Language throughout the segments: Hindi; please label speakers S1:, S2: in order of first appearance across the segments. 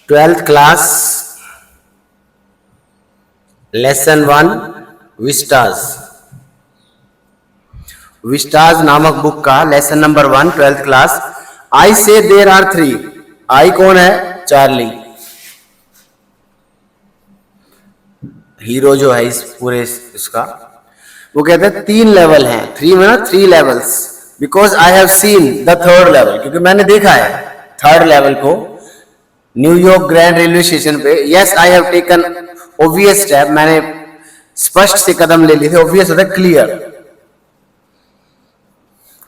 S1: 12th क्लास लेसन 1 विस्टाज नामक बुक का लेसन नंबर 1 12th क्लास। आई से देर आर 3। आई कौन है? चार्ली, हीरो जो है इस पूरे इसका। वो कहते हैं 3 लेवल हैं। 3 में ना 3 levels, because I have seen the 3rd level, क्योंकि मैंने देखा है 3rd लेवल को न्यूयॉर्क ग्रैंड रेलवे स्टेशन पे। Yes I have taken obvious step, मैंने स्पष्ट से कदम ले लिए थे। ऑब्वियस होता है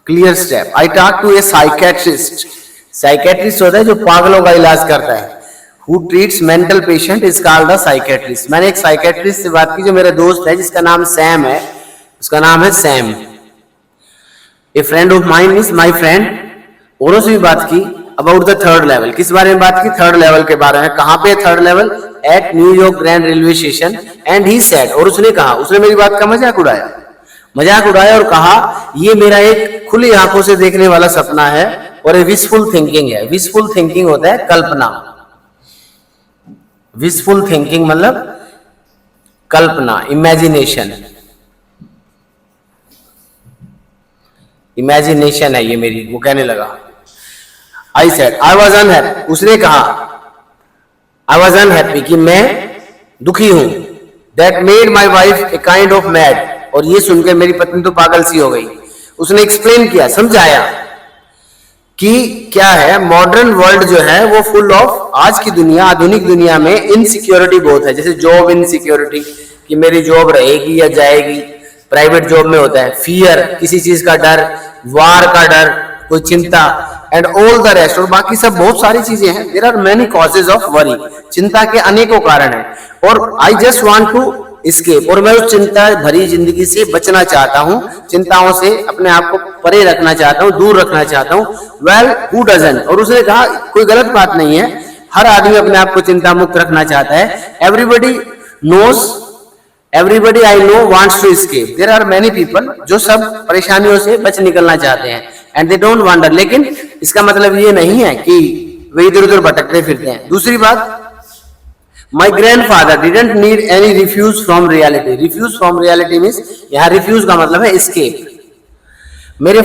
S1: clear step. I talk to a psychiatrist. Psychiatrist होता है जो पागलों का इलाज करता है। Who treats mental patient is called a psychiatrist. मैंने एक साइकेट्रिस्ट से बात की जो मेरा दोस्त है, जिसका नाम सैम है। उसका नाम है Sam. A friend of mine is my friend. और उससे भी बात की अबाउट द 3rd लेवल। किस बारे में बात की? 3rd लेवल के बारे में। कहां पे 3rd level? Eight New York grand railway station. And he said, और उसने कहा, उसने मेरी बात का मजाक उड़ाया और कहा ये मेरा एक खुली आंखों से देखने वाला सपना है और ये विशफुल थिंकिंग है। विशफुल थिंकिंग होता है कल्पना। विशफुल थिंकिंग मतलब कल्पना, इमेजिनेशन है ये मेरी। वो कहने लगा I said I was unhappy. उसने कहा आई वॉज अनहैप्पी कि मैं दुखी हूं। That made my wife a kind of mad. और ये सुनकर मेरी पत्नी तो पागल सी हो गई। उसने एक्सप्लेन किया, समझाया कि क्या है, मॉडर्न वर्ल्ड जो है वो फुल ऑफ, आज की दुनिया, आधुनिक दुनिया में इनसिक्योरिटी बहुत है। जैसे जॉब इनसिक्योरिटी कि मेरी जॉब रहेगी या जाएगी। प्राइवेट जॉब में होता है फियर, किसी चीज का डर, वार का डर, कोई चिंता, एंड ऑल द रेस्ट, और बाकी सब बहुत सारी चीजें हैं। There are many causes of worry. चिंता के अनेकों कारण हैं। और I just want to escape, और मैं उस चिंता भरी जिंदगी से बचना चाहता हूं। चिंताओं से अपने आप को परे रखना चाहता हूं, दूर रखना चाहता हूं। Well who doesn't. और उसने कहा कोई गलत बात नहीं है, हर आदमी अपने आप को चिंता मुक्त रखना चाहता है। Everybody I know wants to escape. There are many people जो सब परेशानियों से बच निकलना चाहते हैं। And they don't wonder. लेकिन इसका मतलब ये नहीं है कि वे इधर उधर भटकते फिरते हैं। दूसरी बात, माई grandfather didn't need any refuse from reality. Refuse from reality means, यहाँ रिफ्यूज का मतलब है एस्केप। मेरे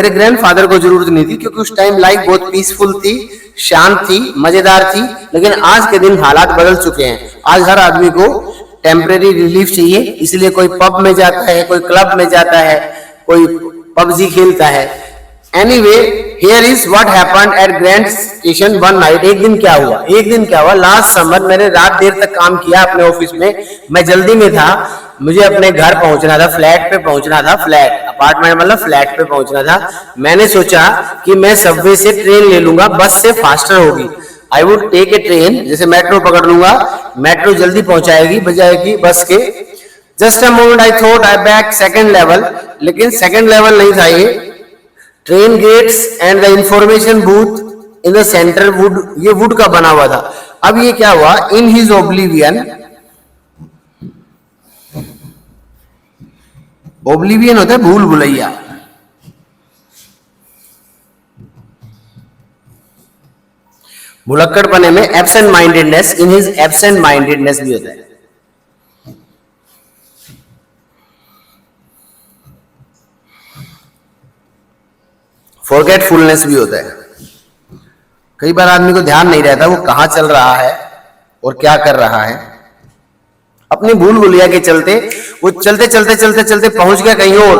S1: ग्रैंडफादर को जरूरत नहीं थी, क्योंकि उस टाइम लाइफ बहुत पीसफुल थी, शांत थी, मजेदार थी। लेकिन आज के दिन हालात बदल चुके हैं। आज हर आदमी को टेम्परेरी रिलीफ चाहिए, इसलिए कोई पब में जाता है, कोई क्लब में जाता है, कोई पबजी खेलता है। Anyway, here is what happened at grand station one night. एक दिन क्या हुआ, लास्ट समर मैंने रात देर तक काम किया अपने ऑफिस में। मैं जल्दी में था, मुझे अपने घर पहुंचना था, फ्लैट पे पहुंचना था। फ्लैट, अपार्टमेंट मतलब फ्लैट पे पहुंचना था। मैंने सोचा कि मैं सबवे से ट्रेन ले लूंगा, बस से फास्टर होगी। I would take a train, जैसे मेट्रो पकड़ लूंगा, मेट्रो जल्दी पहुंचाएगी बजाएगी बस के। Just a moment I thought I back 2nd level, लेकिन 2nd लेवल नहीं था ये। Train gates and the information booth in the centre wood, ये वुड का बना हुआ था। अब ये क्या हुआ, इन हिज ओब्लिवियन, ओब्लिवियन होता है भूल भुलैया। भुलक्कड़ पने में absent mindedness, in his absent mindedness भी होता है। फॉरगेटफुलनेस भी होता है। कई बार आदमी को ध्यान नहीं रहता वो कहां चल रहा है और क्या कर रहा है। अपनी भूल भुलैया के चलते वो चलते पहुंच गया कहीं और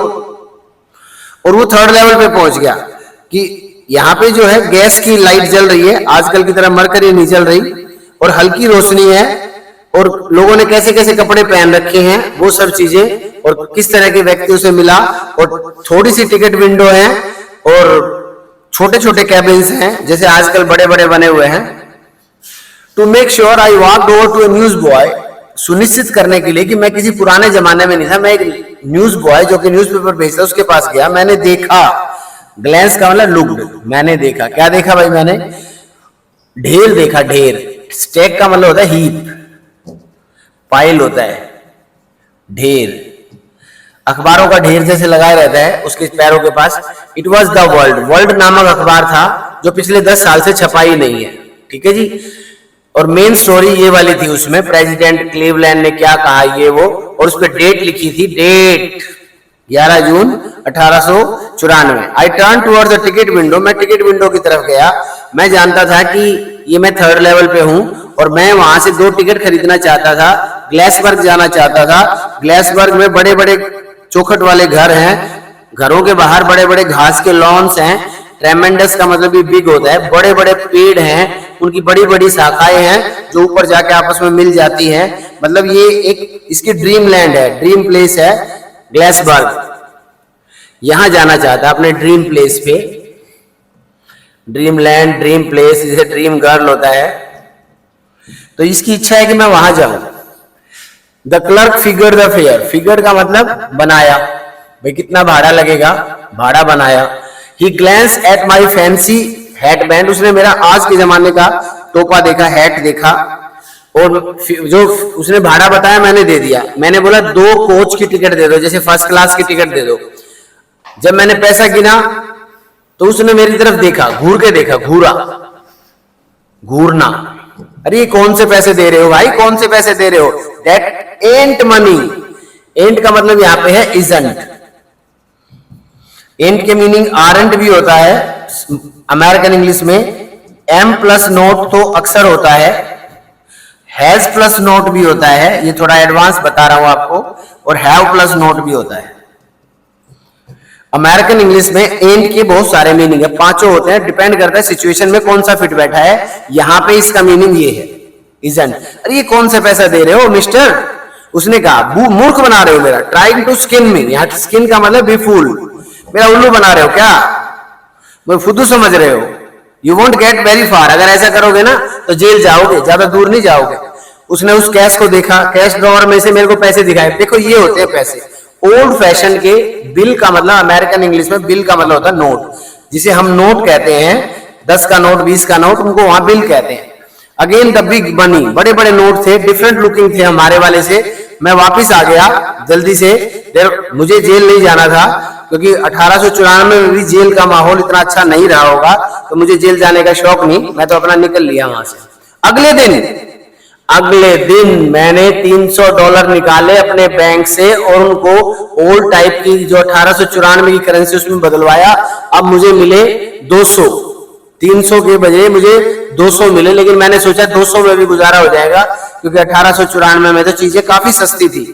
S1: वो 3rd लेवल पे पहुंच गया कि यहाँ पे जो है गैस की लाइट जल रही है, आजकल की तरह मरकरी नहीं चल रही, और हल्की रोशनी है, और लोगों ने कैसे कैसे कपड़े पहन रखे हैं, वो सब चीजें, और किस तरह के व्यक्तियों से मिला, और थोड़ी सी टिकट विंडो है, और छोटे छोटे कैबिन्स हैं जैसे आजकल बड़े बड़े बने हुए हैं। To make sure I walked over to a news boy, सुनिश्चित करने के लिए कि मैं किसी पुराने जमाने में नहीं था, मैं एक न्यूज बॉय जो कि न्यूज़पेपर भेजता उसके पास गया। मैंने देखा, ग्लैंस का मतलब लुक्ड, मैंने देखा। क्या देखा भाई? मैंने ढेर देखा, ढेर। स्टैक का मतलब होता है हीप, पाइल होता है, ढेर। अखबारों का ढेर जैसे लगाया रहता है उसके पैरों के पास। इट वॉज द वर्ल्ड नामक अखबार था जो पिछले 10 साल से छपा ही नहीं है। ठीक है जी। और मेन स्टोरी ये वाली थी, उसमें प्रेसिडेंट क्लीवलैंड ने क्या कहा ये वो, और उस पर डेट लिखी थी, date 11 June 1894। I turn towards the ticket window, मैं टिकट विंडो की तरफ गया। मैं जानता था कि ये मैं 3rd लेवल पे हूं और मैं वहां से 2 टिकट खरीदना चाहता था, ग्लासबर्ग जाना चाहता था। ग्लासबर्ग में बड़े बड़े चौखट वाले घर हैं, घरों के बाहर बड़े बड़े घास के लॉन्स हैं। ट्रेमेंडस का मतलब भी बिग होता है, बड़े बड़े पेड़ हैं, उनकी बड़ी बड़ी शाखाएं हैं जो ऊपर जाके आपस में मिल जाती हैं। मतलब ये एक इसकी ड्रीम लैंड है, ड्रीम प्लेस है ग्लासबर्ग। यहां जाना चाहता है अपने ड्रीम प्लेस पे, ड्रीम लैंड, ड्रीम प्लेस, जैसे ड्रीम गर्ल होता है। तो इसकी इच्छा है कि मैं वहां जाऊं। The clerk figure the fare, figure का मतलब बनाया, भाई कितना भाड़ा लगेगा, भाड़ा बनाया। He glance at my fancy hat band, उसने मेरा आज के जमाने का टोपा देखा, हैट देखा, और जो उसने भाड़ा बताया मैंने दे दिया। मैंने बोला 2 कोच की टिकट दे दो, जैसे 1st क्लास की टिकट दे दो। जब मैंने पैसा गिना तो उसने मेरी तरफ देखा, घूर के देखा, घूरना, अरे ये कौन से पैसे दे रहे हो भाई, कौन से पैसे दे रहे हो, दैट एंट मनी। एंट का मतलब यहां पे है इजंट। एंट के मीनिंग आरंट भी होता है अमेरिकन इंग्लिश में। एम प्लस नोट तो अक्सर होता है, हैज प्लस नोट भी होता है, ये थोड़ा एडवांस बता रहा हूं आपको, और हैव प्लस नोट भी होता है। अमेरिकन इंग्लिश में एंड के बहुत सारे मीनिंग है, 5 होते हैं, डिपेंड करता है सिचुएशन में कौन सा फिट बैठा है। यहां पे इसका मीनिंग ये है, इजंट। अरे ये कौन से पैसा दे रहे हो मिस्टर, उसने कहा, मूर्ख बना रहे हो मेरा, ट्राइंग टू स्किन मी, यहाँ स्किन का मतलब बी फूल, मेरा उल्लू बना रहे हो क्या, मैं फुद्दू समझ रहे हो। You won't get very far, अगर ऐसा करोगे ना तो जेल जाओगे, ज्यादा दूर नहीं जाओगे। उसने उस कैश को देखा, कैश ड्रॉवर में से मेरे को पैसे दिखाए, देखो ये होते हैं पैसे ओल्ड फैशन के। बिल का मतलब अमेरिकन इंग्लिश में बिल का मतलब होता है नोट, जिसे हम नोट कहते हैं, 10 का नोट, 20 का नोट, उनको वहां बिल कहते हैं। अगेन द बिग मनी, बड़े बड़े नोट थे, डिफरेंट लुकिंग थे हमारे वाले से। मैं वापिस आ गया जल्दी से, मुझे जेल नहीं जाना था, क्योंकि 1894 में भी जेल का माहौल इतना अच्छा नहीं रहा होगा, तो मुझे जेल जाने का शौक नहीं, मैं तो अपना निकल लिया वहां से। अगले दिन मैंने $300 निकाले अपने बैंक से और उनको ओल्ड टाइप की जो 1894 की करेंसी उसमें बदलवाया। अब मुझे मिले 200, 300 के बजाय मुझे 200 मिले, लेकिन मैंने सोचा 200 में भी गुजारा हो जाएगा, क्योंकि 1894 में तो चीजें काफी सस्ती थी।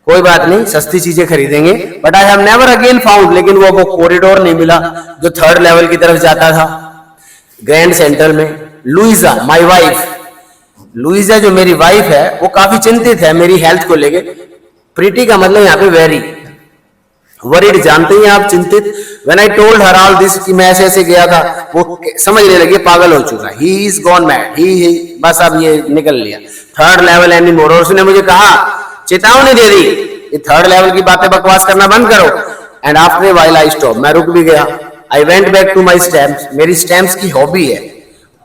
S1: कोई बात नहीं, सस्ती चीजें खरीदेंगे। But I have never again found, लेकिन वो कॉरिडोर नहीं मिला जो 3rd लेवल की तरफ जाता था ग्रैंड सेंटर में। लुइजा माय वाइफ, लुइजा जो मेरी वाइफ है वो काफी चिंतित है मेरी हेल्थ को लेके। प्रीटी का मतलब यहाँ पे वेरी, वरीड जानते हैं आप, चिंतित। When I told her all this कि मैं ऐसे ऐसे गया था, वो समझने लगी पागल हो चुका, ही इज गॉन मैड, ही बस अब ये निकल लिया 3rd लेवल एनी मोर। और उसने मुझे कहा, चेतावनी दे दी, ये 3rd लेवल की बातें बकवास करना बंद करो। And after a while I stop, मैं रुक भी गया। I went back to my stamps, मेरी स्टैम्प्स की हॉबी है।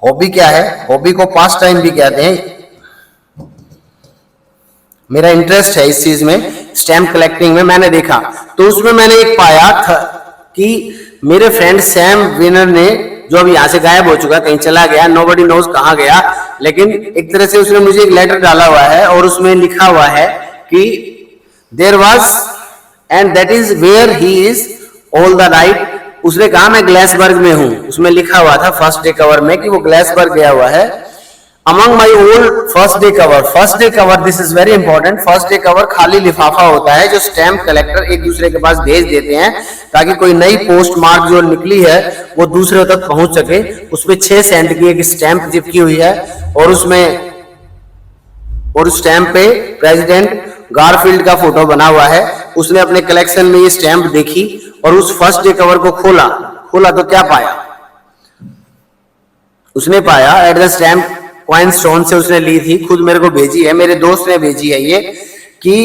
S1: हॉबी क्या है, हॉबी को पास टाइम भी कहते हैं। मेरा इंटरेस्ट है इस चीज में, स्टैम्प कलेक्टिंग में। मैंने देखा तो उसमें मैंने एक पाया था कि मेरे फ्रेंड सैम विनर ने, जो अभी यहाँ से गायब हो चुका, कहीं चला गया, नोबडी नोज कहाँ गया, लेकिन एक तरह से उसने मुझे एक लेटर डाला हुआ है और उसमें लिखा हुआ है कि there was and that is where he is all the night. उसने कहा मैं ग्लासबर्ग में हूं, उसमें लिखा हुआ था फर्स्ट डे कवर में कि वो ग्लासबर्ग गया हुआ है। Among my old first day cover, first day cover, this is very important. First day cover खाली लिफाफा होता है जो स्टैम्प कलेक्टर एक दूसरे के पास भेज देते हैं, ताकि कोई नई पोस्ट मार्क जो निकली है वो दूसरे तक पहुंच सके। उस पर 6 सेंट की एक स्टैम्प चिपकी हुई है और उसमें, और उस स्टैम्प पे प्रेसिडेंट गारफील्ड का फोटो बना हुआ है। उसने अपने कलेक्शन में ये स्टैम्प देखी और उस फर्स्ट डे कवर को खोला तो क्या पाया, उसने पाया at the stamp coin stone से उसने ली थी, खुद मेरे को भेजी है, मेरे दोस्त ने भेजी है ये, कि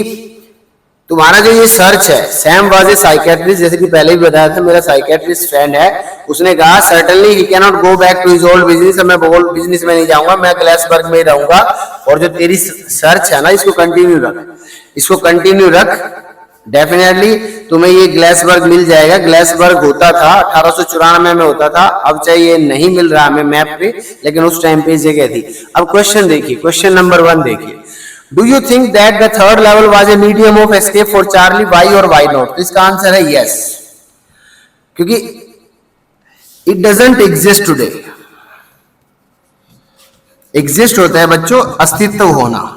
S1: तुम्हारा जो ये सर्च है, सैम वाज ए साइकेट्रिस्ट, जैसे कि पहले भी बताया था, मेरा साइकेट्रिस्ट फ्रेंड है। उसने कहा certainly he can not go back to his old business, मैं ओल्ड बिजनेस में नहीं जाऊंगा, मैं ग्लासबर्ग में ही रहूंगा। और जो तेरी सर्च है ना, इसको कंटिन्यू रख, डेफिनेटली तुम्हें ये ग्लेसबर्ग मिल जाएगा। ग्लेसबर्ग होता था 1894 में होता था, अब चाहे ये नहीं मिल रहा हमें मैप पे, लेकिन उस टाइम पे जगह थी। अब क्वेश्चन देखिए, क्वेश्चन नंबर 1 देखिए, do you think that the third level was a medium of escape for Charlie, why और वाई नॉट? तो इसका आंसर है यस, क्योंकि it doesn't exist today. Exist होता है बच्चों अस्तित्व होना,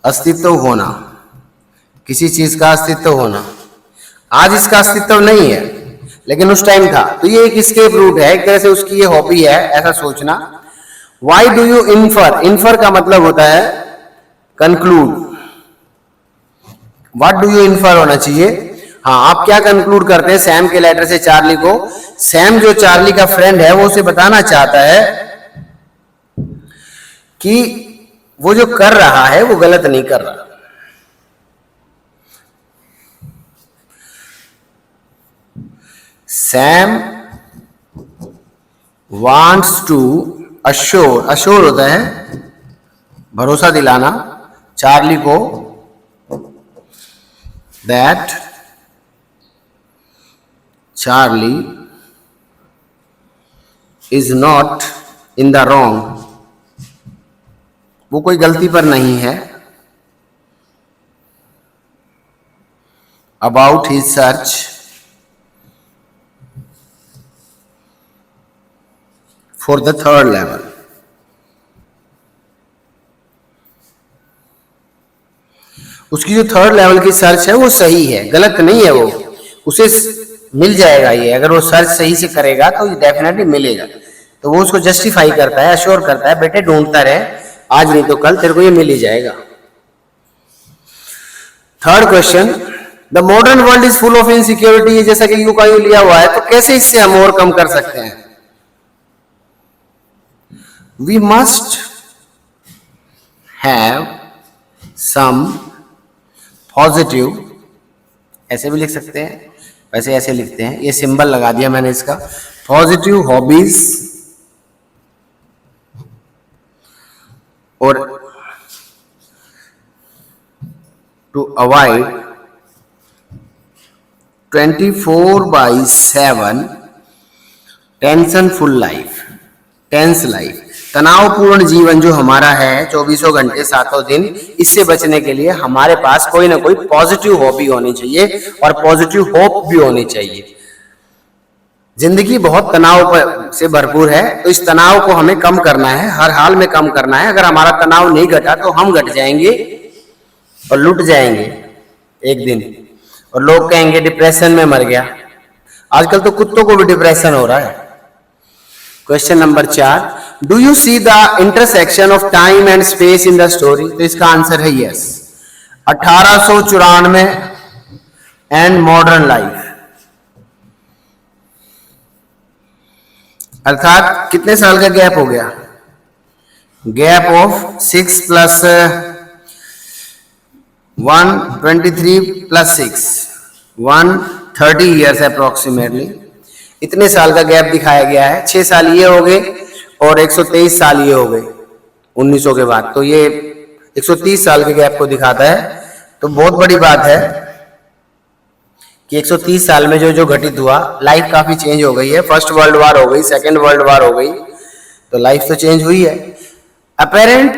S1: अस्तित्व होना, किसी चीज का अस्तित्व होना। आज इसका अस्तित्व नहीं है, लेकिन उस टाइम था। तो ये एक स्केप रूट है, एक तरह से उसकी ये हॉबी है, ऐसा सोचना। Why do you infer? Infer का मतलब होता है conclude. What do you infer होना चाहिए। हाँ, आप क्या कंक्लूड करते हैं सैम के लेटर से चार्ली को? सैम जो चार्ली का फ्रेंड है वो उसे बताना चाहता है कि वो जो कर रहा है वो गलत नहीं कर रहा। Sam wants to assure, assure होता है भरोसा दिलाना चार्ली को, that Charlie is not in the wrong, वो कोई गलती पर नहीं है, about his search for the third level. उसकी जो थर्ड लेवल की सर्च है वो सही है, गलत नहीं है, वो उसे मिल जाएगा। ये अगर वो सर्च सही से करेगा तो ये डेफिनेटली मिलेगा। तो वो उसको जस्टिफाई करता है, अश्योर करता है, बेटे ढूंढता रहे, आज नहीं तो कल तेरे को ये मिल ही जाएगा। Third question, the modern world is full of insecurity, जैसा कि यू का यू लिया हुआ है, तो कैसे इससे हम ओवरकम कर सकते हैं? We must have some positive, ऐसे भी लिख सकते हैं, वैसे ऐसे लिखते हैं, ये सिंबल लगा दिया मैंने इसका, पॉजिटिव हॉबीज और to avoid 24/7 tensionful life, tense life, तनावपूर्ण जीवन जो हमारा है 24 घंटे 7 दिन, इससे बचने के लिए हमारे पास कोई ना कोई पॉजिटिव हॉबी होनी चाहिए और पॉजिटिव होप भी होनी चाहिए। जिंदगी बहुत तनाव से भरपूर है, तो इस तनाव को हमें कम करना है, हर हाल में कम करना है। अगर हमारा तनाव नहीं घटा तो हम घट जाएंगे और लुट जाएंगे एक दिन, और लोग कहेंगे डिप्रेशन में मर गया। आजकल तो कुत्तों को भी डिप्रेशन हो रहा है। Question number 4, do you see the intersection of time and space in the story? तो इसका आंसर है यस, 1894 एंड मॉडर्न लाइफ, अर्थात कितने साल का गैप हो गया? Gap of 6 + 1 23 + 6 130 years approximately. इतने साल का गैप दिखाया गया है। 6 साल ये हो गए और 123 साल ये हो गए 1900 के बाद, तो ये 130 साल के गैप को दिखाता है। तो बहुत बड़ी बात है कि 130 साल में जो जो घटित हुआ, लाइफ काफी चेंज हो गई है। फर्स्ट वर्ल्ड वॉर हो गई, सेकेंड वर्ल्ड वॉर हो गई, तो लाइफ तो चेंज हुई है। अपेरेंट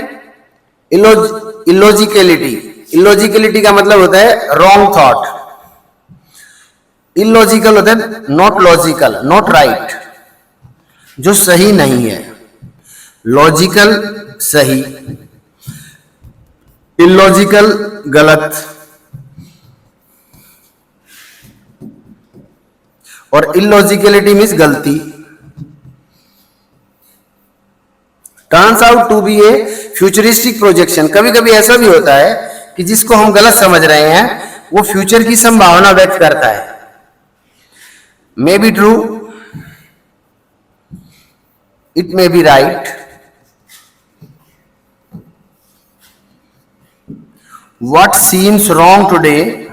S1: इलॉजिकलिटी, इलॉजिकलिटी का मतलब होता है रॉन्ग थॉट। इलॉजिकल होता है नॉट लॉजिकल, नॉट राइट, जो सही नहीं है। लॉजिकल सही, इलॉजिकल गलत, और इलॉजिकलिटी मीन्स गलती। Turns out to be a futuristic projection. कभी कभी ऐसा भी होता है कि जिसको हम गलत समझ रहे हैं वो फ्यूचर की संभावना व्यक्त करता है। May be true, it may be right, what seems wrong today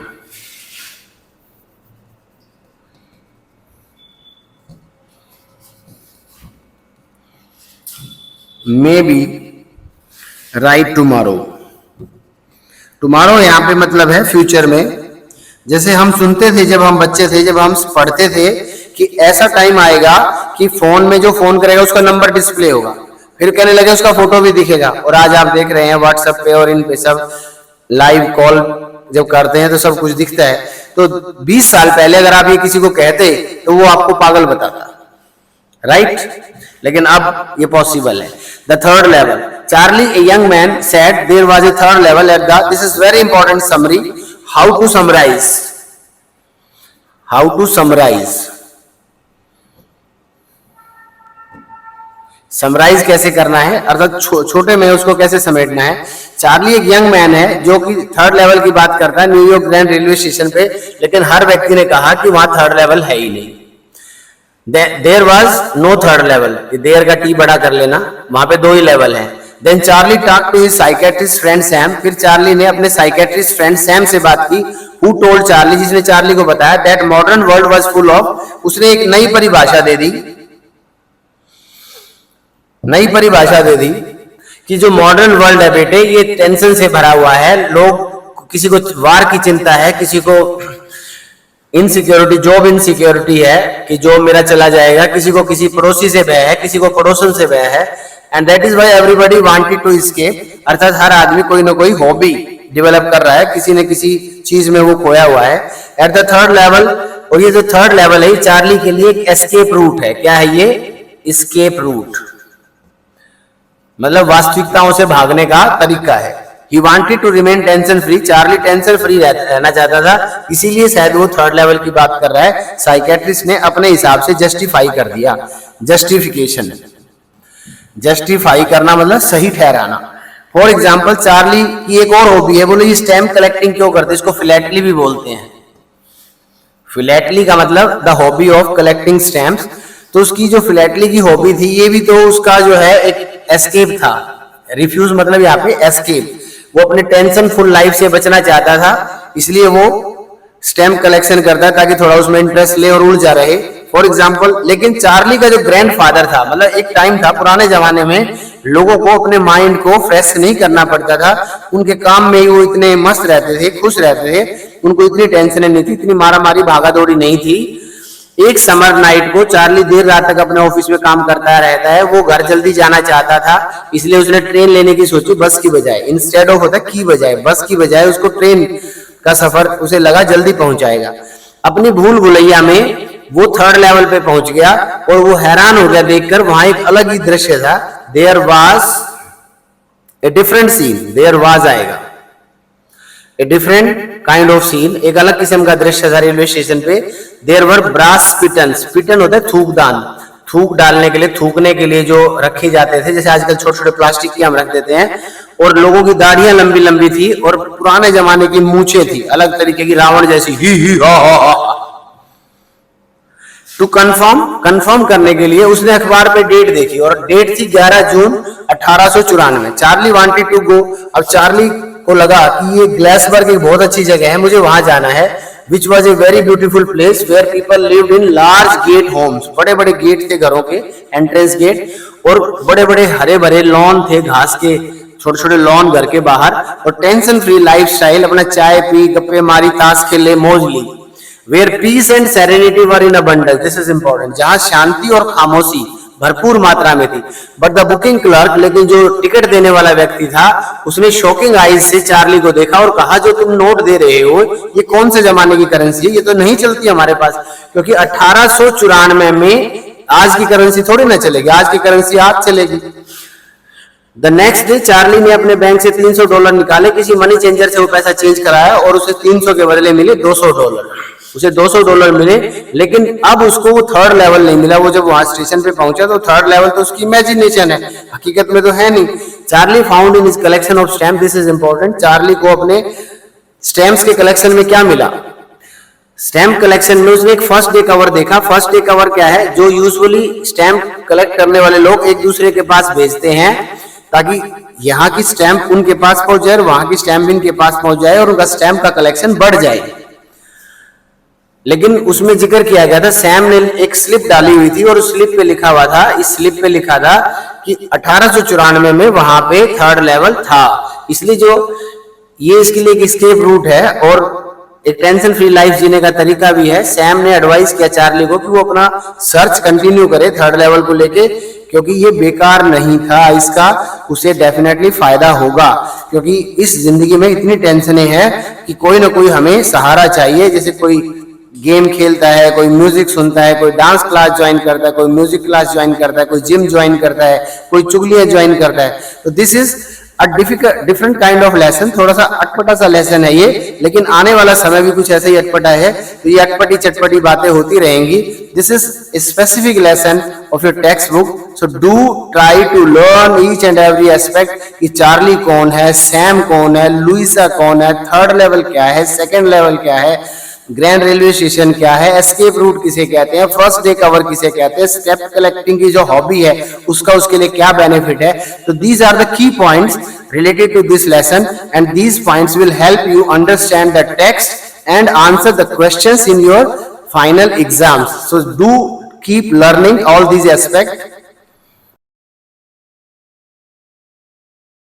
S1: may be right tomorrow. Tomorrow यहाँ पे मतलब है फ्यूचर में। जैसे हम सुनते थे जब हम बच्चे थे, जब हम पढ़ते थे कि ऐसा टाइम आएगा कि फोन में जो फोन करेगा उसका नंबर डिस्प्ले होगा, फिर कहने लगे उसका फोटो भी दिखेगा। और आज आप देख रहे हैं व्हाट्सएप पे और इन पे सब लाइव कॉल जब करते हैं तो सब कुछ दिखता है। तो 20 साल पहले अगर आप ये किसी को कहते तो वो आपको पागल बताता, राइट? लेकिन अब ये पॉसिबल है। The third level, Charlie a young man said there was a third level at the, this is very important summary, how to summarise, how to summarise, summarise कैसे करना है, अर्थात छोटे में उसको कैसे समेटना है। चार्ली एक यंग मैन है जो कि थर्ड लेवल की बात करता है न्यूयॉर्क ग्रैंड रेलवे स्टेशन पे, लेकिन हर व्यक्ति ने कहा कि वहां थर्ड लेवल है ही नहीं। There was no third level, देयर का टी बड़ा कर लेना, वहां पे 2 ही लेवल है। Then Charlie talk to his psychiatrist friend Sam, फिर चार्ली ने अपने साइकेट्रिस्ट फ्रेंड सैम से बात की। हु टोल्ड चार्ली, जिसने चार्ली को बताया that modern world was full of, उसने एक नई परिभाषा दे दी, नई परिभाषा दे दी कि जो मॉडर्न वर्ल्ड है बेटे ये टेंशन से भरा हुआ है। लोग, किसी को वार की चिंता है, किसी को इनसिक्योरिटी, जॉब इनसिक्योरिटी है कि जॉब मेरा चला जाएगा, किसी को किसी पड़ोसी से भय है, किसी को पड़ोसन से भय है। And that is why everybody wanted to escape, अर्थात हर आदमी कोई ना कोई हॉबी डेवलप कर रहा है, किसी न किसी चीज में वो खोया हुआ है। एट द थर्ड लेवल, और ये जो थर्ड लेवल है चार्ली के लिए एक एस्केप रूट है। क्या है ये? एस्केप रूट, मतलब वास्तविकताओं से भागने का तरीका है। He wanted to remain tension free, Charlie tension free रहना चाहता था, इसीलिए शायद वो थर्ड लेवल की बात कर रहा है। साइकेट्रिस्ट ने अपने हिसाब से जस्टिफाई कर दिया, जस्टिफिकेशन, जस्टिफाई करना मतलब सही ठहराना। फॉर एग्जाम्पल चार्ली की एक और हॉबी है, बोले ये स्टैम्प कलेक्टिंग क्यों करते हैं, इसको फिलैटली भी बोलते हैं। फिलैटली का मतलब the hobby of collecting stamps. तो उसकी जो फिलैटली की हॉबी थी ये भी तो उसका जो है एक एस्केप था। रिफ्यूज मतलब यहाँ पे एस्केप, वो अपने टेंशन फुल लाइफ से बचना चाहता था, इसलिए वो स्टैम्प कलेक्शन करता है ताकि थोड़ा उसमें इंटरेस्ट ले और उलझा रहे। फॉर एग्जाम्पल, लेकिन चार्ली का जो ग्रैंडफादर था, मतलब एक टाइम था पुराने जमाने में लोगों को अपने माइंड को फ्रेश नहीं करना पड़ता था, उनके काम में ही वो इतने मस्त रहते थे, खुश रहते थे, उनको इतनी टेंशन नहीं थी, इतनी मारामारी भागा दौड़ी नहीं थी। एक समर नाइट को चार्ली देर रात तक अपने ऑफिस में काम करता रहता है, वो घर जल्दी जाना चाहता था, इसलिए उसने ट्रेन लेने की सोची बस की बजाय, इंस्टेड ऑफ होता की बजाय, बस की बजाय उसको ट्रेन का सफर उसे लगा जल्दी पहुंच जाएगा। अपनी भूल भुलैया में वो थर्ड लेवल पे पहुंच गया और वो हैरान हो गया देखकर, वहां एक अलग ही दृश्य था। There was a different scene, there was आएगा a different kind of scene, एक अलग किस्म का दृश्य था रेलवे स्टेशन पे। There were brass spittoons, spittoon होता है थूकदान, थूक डालने के लिए, थूकने के लिए जो रखे जाते थे, जैसे आजकल छोटे छोटे प्लास्टिक की हम रख देते हैं। और लोगों की दाढ़ियां लंबी लंबी थी और पुराने जमाने की मूछें थी अलग तरीके की, रावण जैसी, ही हा हा हा। टू कंफर्म करने के लिए उसने अखबार पे डेट देखी और डेट थी 11 June 1894। Charlie wanted to go, अब चार्ली को लगा कि ये ग्लासबर्ग एक बहुत अच्छी जगह है, मुझे वहां जाना है। Which was a very beautiful place where people lived in large gate homes, बड़े बड़े गेट थे घरों के, एंट्रेंस गेट, और बड़े बड़े हरे भरे लॉन थे, घास के छोटे छोटे लॉन घर के बाहर, और टेंशन फ्री लाइफ स्टाइल, अपना चाय पी, गप्पे मारी, ताश खेले, मौज ली। Where peace and serenity were in abundance, this is important, जहां शांति और खामोशी भरपूर मात्रा में थी। बट द बुकिंग क्लर्क, लेकिन जो टिकट देने वाला व्यक्ति था, उसने शॉकिंग आईज से चार्ली को देखा और कहा जो तुम नोट दे रहे हो ये कौन से जमाने की करेंसी है, ये तो नहीं चलती हमारे पास, क्योंकि 1894 में आज की करेंसी थोड़ी ना चलेगी, आज की करेंसी आज चलेगी। द नेक्स्ट डे चार्ली ने अपने बैंक से $300 निकाले, किसी मनी चेंजर से वो पैसा चेंज कराया और उसे 300 के बदले मिले $200, उसे $200 मिले। लेकिन अब उसको वो थर्ड लेवल नहीं मिला, वो जब वहां स्टेशन पे पहुंचा तो थर्ड लेवल तो उसकी इमेजिनेशन है, हकीकत में तो है नहीं। Charlie found in his collection of stamp, this is important, Charlie को अपने स्टैम्प्स के कलेक्शन में क्या मिला, स्टैम्प कलेक्शन में उसने एक फर्स्ट डे कवर देखा। फर्स्ट डे कवर क्या है, जो यूजुअली स्टैम्प कलेक्ट करने वाले लोग एक दूसरे के पास भेजते हैं ताकि यहाँ की स्टैम्प उनके पास पहुंच जाए और वहां की स्टैम्प इनके पास पहुंच जाए और उनका स्टैम्प का कलेक्शन बढ़ जाए। लेकिन उसमें जिक्र किया गया था, सैम ने एक स्लिप डाली हुई थी और उस स्लिप पे लिखा हुआ था, इस स्लिप पे लिखा था कि 1894 में वहां पे थर्ड लेवल था। इसलिए जो ये इसके लिए एक स्केप रूट है और एक टेंशन फ्री लाइफ जीने का तरीका भी है। सैम ने एडवाइस किया चार्ली को कि वो अपना सर्च कंटिन्यू करे थर्ड लेवल को लेके, क्योंकि ये बेकार नहीं था, इसका उसे डेफिनेटली फायदा होगा। क्योंकि इस जिंदगी में इतनी टेंशनें हैं कि कोई ना कोई हमें सहारा चाहिए। जैसे कोई गेम खेलता है, कोई म्यूजिक सुनता है, कोई डांस क्लास ज्वाइन करता है, कोई म्यूजिक क्लास ज्वाइन करता है, कोई जिम ज्वाइन करता है, कोई चुगलियां ज्वाइन करता है। तो this is a different kind of lesson. थोड़ा सा अटपटा सा लेसन है ये, लेकिन आने वाला समय भी कुछ ऐसा ही अटपटा है। तो ये अटपटी चटपटी बातें होती रहेंगी। This is specific lesson of your text book, so do try to learn each and every aspect कि चार्ली कौन है, सैम कौन है, लुइसा कौन है, थर्ड लेवल क्या है, सेकेंड लेवल क्या है, ग्रैंड रेलवे स्टेशन क्या है, एस्केप रूट किसे कहते हैं, फर्स्ट डे कवर किसे कहते हैं, स्टेप कलेक्टिंग की जो हॉबी है उसका उसके लिए क्या बेनिफिट है। तो these are the key points related to this lesson, and these points will help you understand the text and answer the questions in your final exams. So do keep learning all these aspects.